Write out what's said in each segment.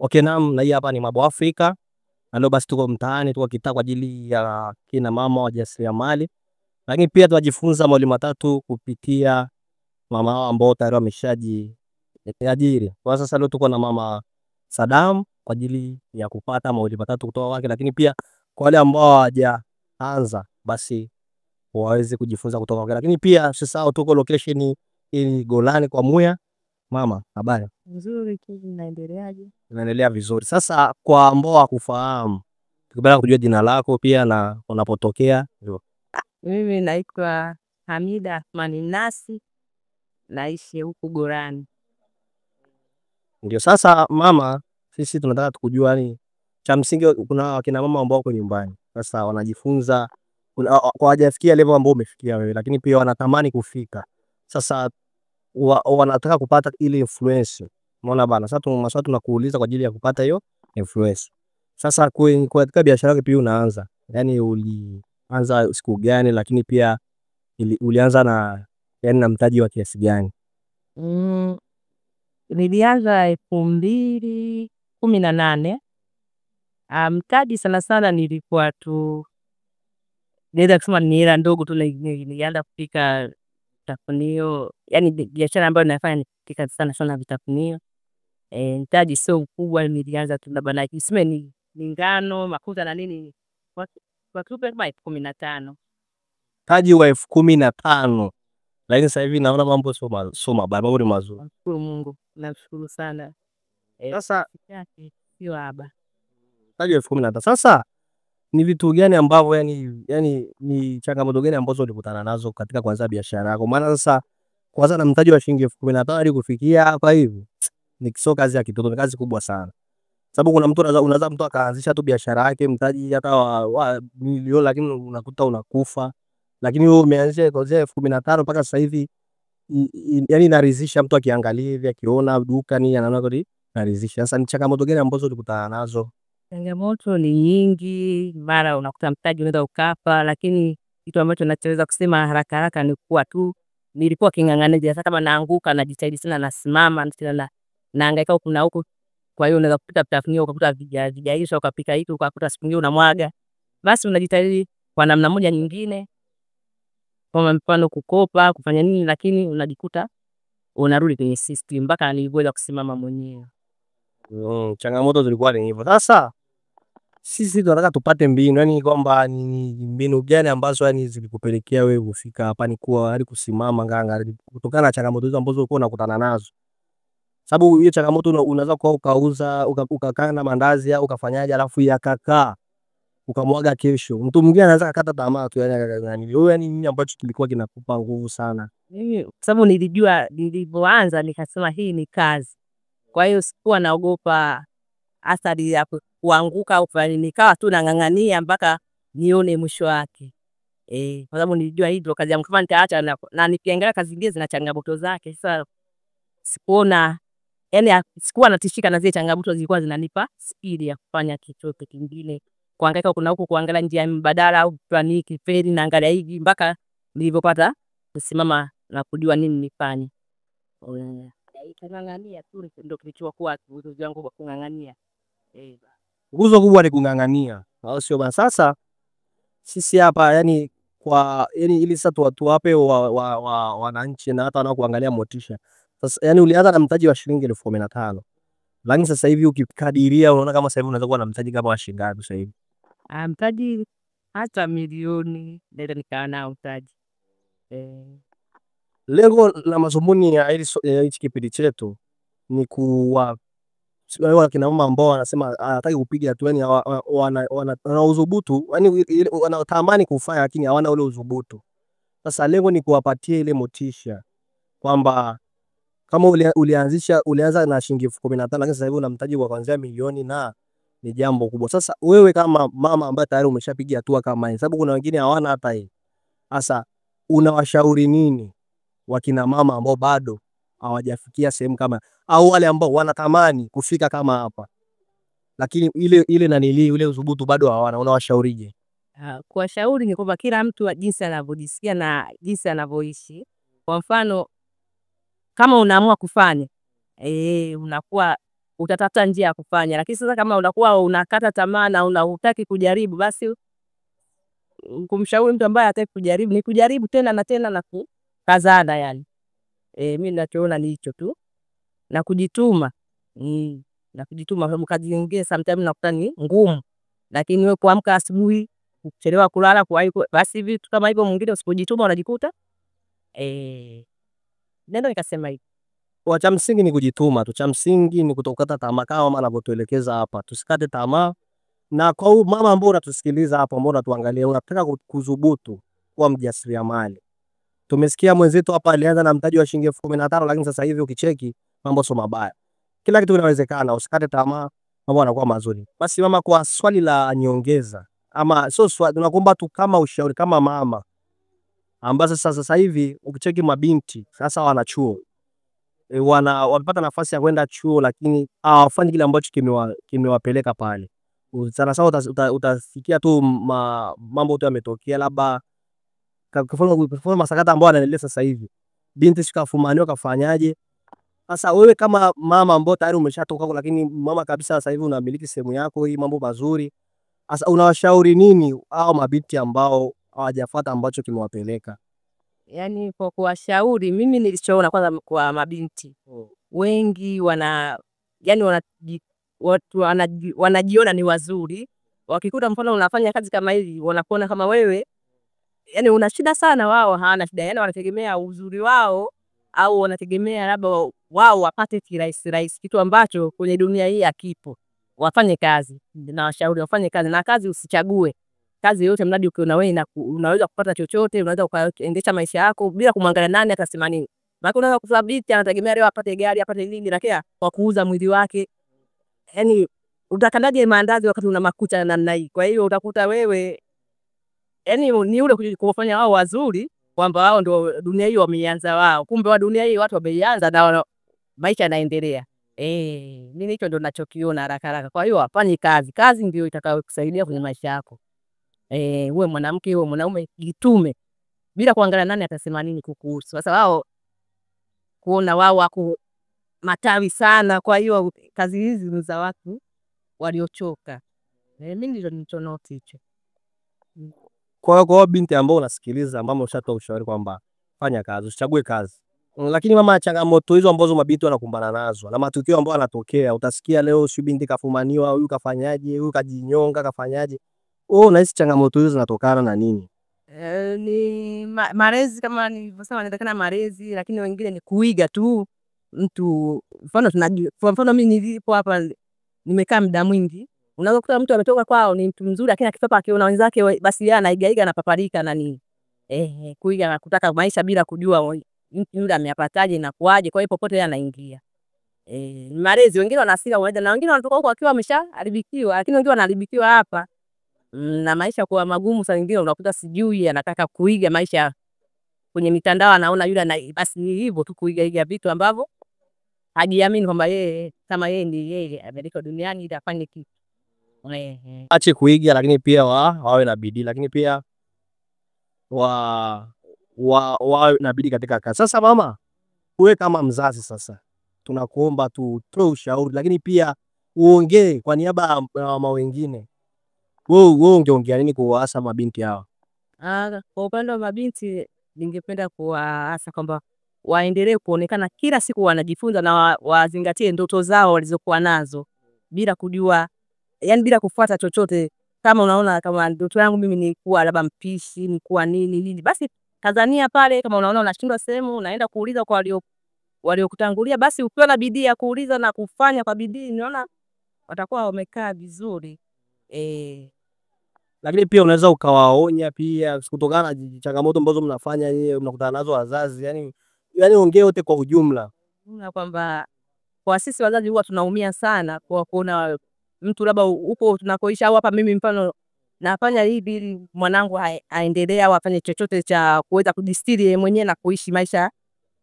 Okay, naam, na hii hapa ni Mambo Afrika. Na leo basi tuko mtaani, tuko kitaa kwa ajili ya kina mama wajasiriamali. Lakini pia tunajifunza mawili matatu kupitia mama hao ambao tayari wameshajiajiri. Kwa sasa leo tuko na mama Saddam kwa ajili ya kupata mawili matatu kutoka kwake, lakini pia kwa wale ambao hawajaanza basi waweze kujifunza kutoka kwake. Lakini pia usisahau tuko location hii Golani kwa Muya. Mama, habari? Nzuri tu, naendeleaje? Naendelea vizuri. Sasa kwa ambao hakufahamu, tukipenda kujua jina lako pia na unapotokea. Mimi naitwa Hamida Athmani Nasi, naishi huku Golani. Ndio. Sasa mama, sisi tunataka tukujua ni cha msingi, kuna wakina mama ambao wako nyumbani. Sasa wanajifunza kwa hajafikia level ambayo umefikia wewe, lakini pia wanatamani kufika. Sasa wanataka kupata ile influence. Umeona bana? Sasa maswali tunakuuliza kwa ajili ya kupata hiyo influence. Sasa katika biashara yako pia unaanza. Yaani ulianza siku gani, lakini pia ulianza na na mtaji wa kiasi gani? Nilianza 2018. Mtaji sana sana nilikuwa tu naweza kusema ni hela ndogo tu, nilianza kupika vitafunio. Yaani biashara ambayo nafanya ni kupika sana sana vitafunio. Mtaji sio mkubwa, nilianza tu labda niseme ni ngano, mafuta na nini. Kwa kifupi kama 15. Mtaji wa 15. Lakini sasa hivi naona mambo sio mabaya, mambo ni mazuri. Nashukuru Mungu, nashukuru sana. Sasa sio haba. mtaji wa 15. Sasa ni vitu gani ambavyo yani ni changamoto gani ambazo ulikutana nazo katika kuanza biashara yako? Maana sasa kwanza na mtaji wa shilingi 15 hadi kufikia hapa hivi ni sio kazi ya kitoto, ni kazi kubwa sana. Sababu kuna mtu unaweza mtu akaanzisha tu biashara yake mtaji hata wa milioni, lakini unakuta unakufa. Lakini wewe umeanzisha kuanzia 15 mpaka sasa hivi, yani inaridhisha mtu akiangalia hivi, akiona duka ni anaona kweli inaridhisha. Sasa ni changamoto gani ambazo ulikutana nazo? Changamoto ni nyingi, mara unakuta mtaji unaweza ukafa, lakini kitu ambacho nachoweza kusema haraka haraka ni kuwa tu nilikuwa king'ang'anizi. Hata kama naanguka najitahidi sana, nasimama tena nahangaika huku na huku. Kwa hiyo unaweza kupita vitafunio ukakuta havijaisha, ukapika hiki ukakuta siku nyingine unamwaga. Basi unajitahidi kwa namna moja nyingine, kwa mfano kukopa, kufanya nini, lakini unajikuta unarudi kwenye system mpaka niliweza kusimama mwenyewe. Changamoto zilikuwa ni hivyo. Sasa sisi tunataka tupate mbinu, yani kwamba ni mbinu gani ambazo yani zilikupelekea wewe kufika hapa, ni kuwa hadi kusimama nganga kutokana na changamoto hizo ambazo ulikuwa unakutana nazo. Sababu hiyo changamoto unaweza kuwa ukauza ukakaa na mandazi au ukafanyaje, alafu yakakaa ukamwaga kesho. Mtu mwingine anaweza kukata tamaa tu, yani wewe yani nini ambacho kilikuwa kinakupa nguvu sana? Mimi kwa sababu nilijua nilipoanza nikasema hii ni kazi. Kwa hiyo sikuwa naogopa athari ya kuanguka au kufanya, nikawa tu nang'ang'ania mpaka nione mwisho wake. Kwa sababu nilijua hii ndio kazi yangu, kama nitaacha na nikiangalia kazi zingine zina changamoto zake. Sasa sikuona, yani sikuwa natishika na zile changamoto, zilikuwa zinanipa speed ya kufanya kitu kingine, kuhangaika kuna huko, kuangalia njia mbadala au plani kifeli, naangalia hivi mpaka nilipopata kusimama na kujua nini nifanye. Kung'ang'ania tu ndio kilichokuwa nguzo yangu kwa kung'ang'ania. Nguzo kubwa ni kung'ang'ania, au sio bana? Sasa sisi hapa yani ili sasa tuwape wananchi na hata wanaokuangalia motisha. Sasa yani ulianza na mtaji wa shilingi 15,000. Lakini sasa hivi ukikadiria unaona kama sasa hivi unaweza kuwa na mtaji kama wa shilingi ngapi sasa hivi? Mtaji hata milioni ndio nikawa nao mtaji. Lengo la mazumuni ya hichi kipindi chetu ni wale kina mama ambao wanasema hataki kupiga hatua, yani wana udhubutu, yani wanatamani kufanya lakini hawana ule udhubutu. Sasa lengo ni kuwapatia ile motisha kwamba kama ulianza na shilingi 15,000 lakini sasa hivi una mtaji wa kuanzia milioni, na ni jambo kubwa. Sasa wewe kama mama ambaye tayari umeshapiga hatua kama hiyo, sababu kuna wengine hawana hata hii. Sasa unawashauri nini wakina mama ambao bado hawajafikia sehemu kama, au wale ambao wanatamani kufika kama hapa lakini ile ule udhubutu bado hawana, unawashaurije? Kuwashauri ni kwamba kila mtu jinsi anavyojisikia na jinsi anavyoishi. Kwa mfano kama unaamua kufanya unakuwa utatafuta njia ya kufanya. Lakini sasa kama unakuwa unakata tamaa na hutaki kujaribu, basi kumshauri mtu ambaye hataki kujaribu ni kujaribu tena na tena na kukazana yani. Mimi ninachoona ni hicho tu. Na kujituma. Na kujituma kwa sababu kazi nyingine sometimes nakuta ni ngumu. Lakini wewe kuamka asubuhi, kuchelewa kulala, basi vitu kama hivyo mwingine usipojituma unajikuta nenda nikasema hivi. Kwa cha msingi ni kujituma tu. Cha msingi ni kutokata tamaa kama mama anavyotuelekeza hapa. Tusikate tamaa. Na kwa huyu mama ambaye unatusikiliza hapa, ambao unatuangalia, unataka kudhubutu kuwa mjasiriamali. Tumesikia mwenzetu hapa alianza na mtaji wa shilingi 15,000 lakini sasa hivi ukicheki mambo sio mabaya. Kila kitu kinawezekana, usikate tamaa, mambo yanakuwa mazuri. Basi mama, kwa swali la nyongeza ama sio swali, tunakuomba tu kama ushauri kama mama ambazo sasa hivi ukicheki mabinti sasa wana chuo. Wamepata nafasi ya kwenda chuo lakini hawafanyi kile ambacho kimewapeleka pale. Sana sana utasikia tu mambo tu yametokea, labda kwa masakata ambayo yanaendelea sasa hivi. Binti sikafumaniwa kafanyaje? Sasa wewe kama mama ambaye tayari umeshatoka huko, lakini mama kabisa sasa hivi unamiliki sehemu yako hii, mambo mazuri. Sasa unawashauri nini hao mabinti ambao hawajafuata ambacho kimewapeleka? Yani kwa kuwashauri, mimi nilichoona kwanza kwa mabinti wengi yani wanajiona ni wazuri. Wakikuta mfano unafanya kazi kama hivi, wanakuona kama wewe yani una shida sana, wao hawana shida. Yani wanategemea uzuri wao au wanategemea labda wao wapate kirahisi, kitu ambacho kwenye dunia hii hakipo. Wafanye kazi, na washauri wafanye kazi, na kazi usichague. Kazi yote mradi ukiona wewe unaweza kupata chochote, unaweza kuendesha maisha yako bila kumwangalia nani atasema nini. Maana unaweza kuthabiti anategemea leo apate gari, apate nini, lakini kwa kuuza mwili wake. Yani utakandaje maandazi wakati una makucha namna hii? Kwa hiyo utakuta wewe yani ni ule kufanya wao wazuri kwamba wao ndio dunia hii wameanza wao. Kumbe wa dunia hii watu wameanza na maisha yanaendelea. Mimi hicho ndio ninachokiona haraka. Kwa hiyo wafanye kazi. Kazi ndio itakayokusaidia kwenye maisha yako. Uwe mwanamke uwe mwanaume, jitume bila kuangalia nani atasema nini kukuhusu. Sasa wao kuona wao wako matawi sana, kwa hiyo kazi hizi ni za watu waliochoka. Mimi ndio nilichonoti hicho. Kwa hiyo binti ambao unasikiliza, ambao umeshatoa ushauri kwamba fanya kazi, usichague kazi. Lakini mama, changamoto hizo ambazo mabinti wanakumbana nazo na matukio ambayo yanatokea, utasikia leo si binti kafumaniwa, huyu kafanyaje, huyu kajinyonga kafanyaje. Unahisi changamoto hizo zinatokana na nini? Ni malezi kama nilivyosema, inatakana malezi, lakini wengine ni kuiga tu mtu. Mfano mimi nilipo hapa nimekaa muda mwingi, unaweza kukuta mtu ametoka kwao ni mtu mzuri, lakini akipapa akiona wenzake basi yeye anaiga na paparika na nini. Kuiga na kutaka maisha bila kujua mtu yule ameyapataje na kuaje, kwa hiyo popote yeye anaingia. Malezi, wengine wanasika waenda na wengine wanatoka huko wakiwa wameshaharibikiwa, lakini wengine wanaharibikiwa hapa na maisha kwa magumu. Saa nyingine unakuta sijui anataka kuiga maisha kwenye mitandao, anaona yule basi hivyo tu kuiga vitu ambavyo hajiamini kwamba yeye kama yeye ndiye yeye ameliko duniani ili afanye kitu. Ache kuiga, lakini pia wawe na bidii, lakini pia wawe na bidii katika kazi. Sasa mama, wewe kama mzazi sasa tunakuomba tutoe ushauri, lakini pia uongee kwa niaba ya mama wengine. Wewe ungeongea nini kuwaasa mabinti hawa? Kwa upande wa mabinti ningependa kuwaasa kwamba waendelee kuonekana kila siku wanajifunza na wazingatie ndoto zao walizokuwa nazo bila kujua, yani bila kufuata chochote. Kama unaona kama ndoto yangu mimi ni kuwa labda mpishi, ni kuwa nini, basi Tanzania pale, kama unaona unashindwa sehemu, unaenda kuuliza kwa waliokutangulia, basi ukiwa na bidii ya kuuliza na kufanya kwa bidii, niona watakuwa wamekaa vizuri. Lakini pia unaweza ukawaonya pia kutokana na changamoto ambazo mnafanya yeye mnakutana nazo wazazi, yani ongea yote kwa ujumla. Na kwamba kwa sisi wazazi huwa tunaumia sana kwa kuona mtu labda huko tunakoishi au hapa mimi mfano nafanya hivi ili mwanangu aendelee au afanye chochote cha kuweza kujistiri yeye mwenyewe na kuishi maisha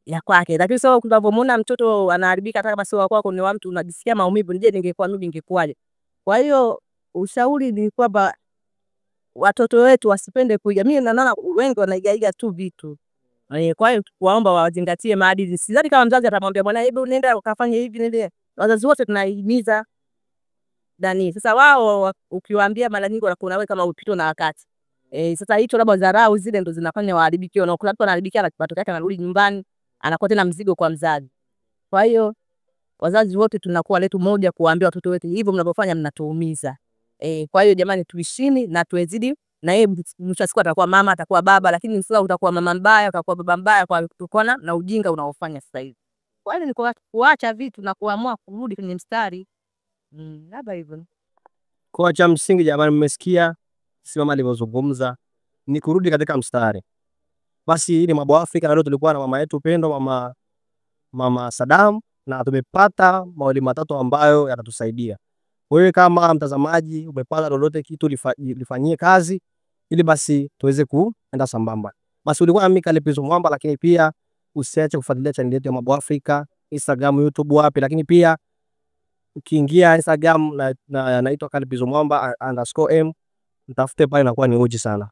ya kwake. Lakini sio tunavyomuona mtoto anaharibika hata kama sio kwako ni wa mtu, unajisikia maumivu, je, ningekuwa mimi ningekuaje? Kwa hiyo ushauri ni kwamba watoto wetu wasipende kuiga. Mimi naona wengi wanaiga tu vitu. Kwa hiyo waomba wazingatie maadili. Sidhani kama mzazi atamwambia mwana hebu nenda ukafanye hivi nende. wazazi wote tunahimiza ndani. Sasa wao ukiwaambia mara nyingi wanakuwa wewe kama upitwa na wakati. Sasa hicho labda dharau zile ndo zinafanya waharibikiwe, na kuna mtu anaharibikia na kipato chake anarudi nyumbani anakuwa tena mzigo kwa mzazi. Kwa hiyo wazazi wote tunakuwa letu moja kuwaambia watoto wetu hivyo mnavyofanya mnatuumiza. Kwa hiyo jamani tuishini na tuwezidi na yeye mwisho siku atakuwa mama atakuwa baba, lakini sasa utakuwa mama mbaya utakuwa baba mbaya kwa kutokana na ujinga unaofanya sasa hivi. Kwa hiyo ni kuacha vitu na kuamua kurudi kwenye mstari. Labda hivyo. Kwa cha msingi jamani, mmesikia si mama alivyozungumza, ni kurudi katika mstari. Basi ile mambo Afrika leo tulikuwa na mama yetu Pendo, mama Saddam, na tumepata mawili matatu ambayo yatatusaidia. Wewe kama mtazamaji umepata lolote kitu lifanyie kazi ili basi tuweze kuenda sambamba. Basi ulikuwa na mimi Kalipizo Mwamba, lakini pia usiache kufuatilia channel yetu ya Mambo Afrika, Instagram, YouTube wapi, lakini pia ukiingia Instagram naitwa Kalipizo Mwamba _m, mtafute pale, inakuwa ni uji sana.